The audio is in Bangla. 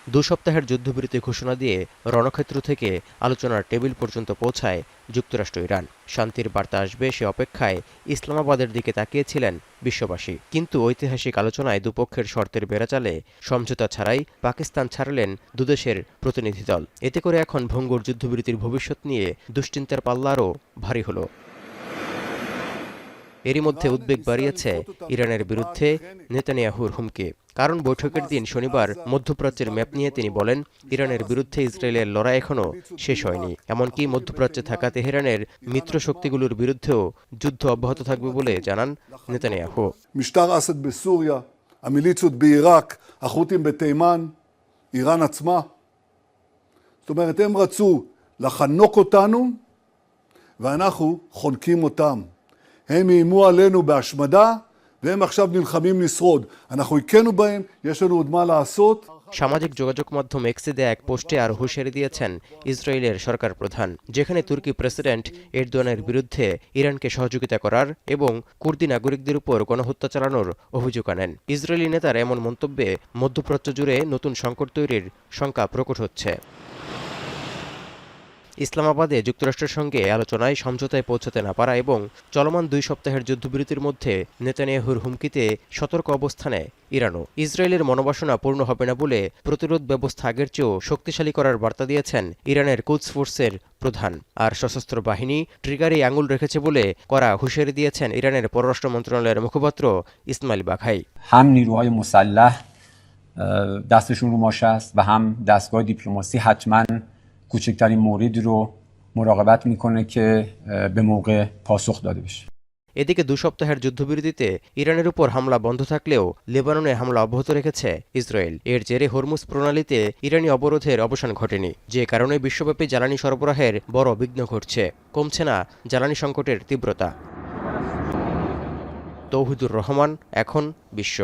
2 সপ্তাহের যুদ্ধবিরতি ঘোষণা দিয়ে রণক্ষেত্র থেকে আলোচনার টেবিল পর্যন্ত পৌঁছায় যুক্তরাষ্ট্র ইরান। শান্তির বার্তা আসবে সে অপেক্ষায় ইসলামাবাদের দিকে তাকিয়েছিলেন বিশ্ববাসী। কিন্তু ঐতিহাসিক আলোচনায় দুপক্ষের শর্তের বেড়াচালে সমঝোতা ছাড়াই পাকিস্তান ছাড়লেন দুদেশের প্রতিনিধি দল। এতে করে এখন ভঙ্গুর যুদ্ধবিরতির ভবিষ্যৎ নিয়ে দুশ্চিন্তার পাল্লা আরও ভারী হলো। এরই মধ্যে উদ্বেগ বাড়িয়েছে ইরানের বিরুদ্ধে নেতানিয়াহুর হুমকি। কারণ বৈঠকের দিন শনিবার মধ্যপ্রাচ্যের ম্যাপ নিয়ে তিনি বলেন, ইরানের বিরুদ্ধে ইসরায়েলের লড়াই এখনও শেষ হয়নি। এমনকি মধ্যপ্রাচ্যে থাকা তেহরানের মিত্র শক্তিগুলোর বিরুদ্ধেও যুদ্ধ অব্যাহত থাকবে বলে জানান নেতানিয়াহু। משטר אסד בסוריה, המיליציות בעיראק, החות'ים בתימן, איראן עצמה. זאת אומרת, הם רצו לחנוק אותנו ואנחנו חונקים אותם. הם איימו עלינו בהשמדה והם עכשיו נלחמים לשרוד. אנחנו הכינו בהם, יש לנו עוד מה לעשות. সামাজিক যোগাযোগ মাধ্যম এক্সে দেয়া এক পোস্টে আর হুঁশিয়ারি দিয়েছেন ইসরায়েলের সরকার প্রধান, যেখানে তুর্কি প্রেসিডেন্ট এরদোয়ানের বিরুদ্ধে ইরানকে সহযোগিতা করার এবং কুর্দি নাগরিকদের উপর গণহত্যা চালানোর অভিযোগ আনেন। ইসরায়েলি নেতার এমন মন্তব্যে মধ্যপ্রাচ্য জুড়ে নতুন সংকট তৈরির শঙ্কা প্রকট হচ্ছে। ইসলামাবাদে যুক্তরাষ্ট্রের সঙ্গে আলোচনায় সমঝোতায় পৌঁছাতে না পারা এবং চলমান 2 সপ্তাহের যুদ্ধবিরতির মধ্যে নেতানিয়াহুর হুমকিতে সতর্ক অবস্থানে ইরানও। ইসরায়েলের মনোবাসনা পূর্ণ হবে না বলে প্রতিরোধ ব্যবস্থা আগের চেয়েও শক্তিশালী করার বার্তা দিয়েছেন ইরানের কুদস ফোর্সের প্রধান। আর সশস্ত্র বাহিনী ট্রিগারে আঙুল রেখেছে বলে কড়া হুঁশিয়ারি দিয়েছেন ইরানের পররাষ্ট্র মন্ত্রণালয়ের মুখপাত্র ইসমাইল বাঘাই। هم نیروهای مسلح دستشون رو ماشه است و هم دستگاه دیپلماسی حتما کوچکترین موردی رو مراقبت میکنه که به موقع پاسخ داده بشه. এদিকে 2 সপ্তাহের যুদ্ধবিরতিতে ইরানের উপর হামলা বন্ধ থাকলেও লেবাননে হামলা অব্যাহত রেখেছে ইসরায়েল। এর জেরে হরমুজ প্রণালীতে ইরানি অবরোধের অবসান ঘটেনি, যে কারণে বিশ্বব্যাপী জ্বালানি সরবরাহের বড় বিঘ্ন ঘটছে। কমছে না জ্বালানি সংকটের তীব্রতা। তৌহিদুর রহমান, এখন বিশ্ব।